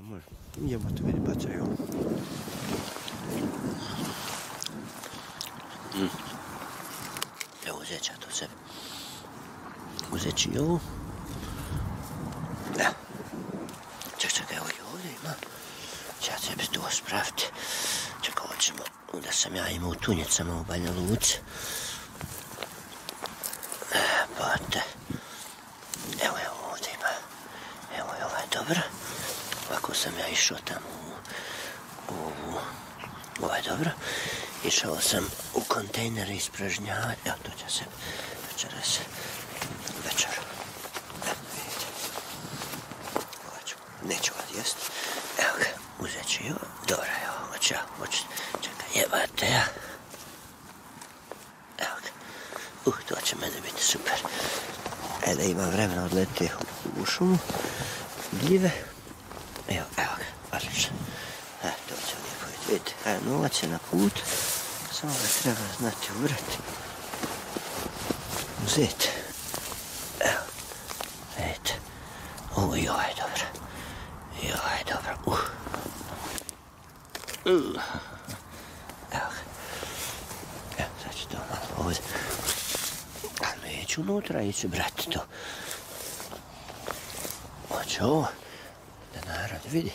može. Idemo to vidi, bacaj ovo. Evo, uzet ću ja to sebi. Uzet ću i ovu. Čekaj, evo i ovdje ima. Ću ja sebi to spraviti. Čekaj, ovo ćemo, da sam ja imao u Tunjicama u Banja Luci. Pa te. Evo ovdje ima. Evo je ovaj dobro. Ovako sam ja išao tamo ovaj dobro. Išao sam u kontejnere ispražnjavati. Evo to će se večeras. Večer. Vidite. Neću ga jesti. Evo ga, uzet ću i ovo. Dobro, evo, hoću ja. Čekaj, jebate ja. Evo ga. To će mene biti super. Da ima vremena odleti u šumu. Gljive. Evo ga, odlično. To će lijepo vidjeti. Novac je na putu. Samo ga treba znati ubrati. Uzeti. Evo. Vidite. Ovo i ovaj dobro. I ovaj dobro. Evo ga. Evo, sad ću to malo ovdje. A neću unutra ići brati to. Hoću ovo. Da narod vidi.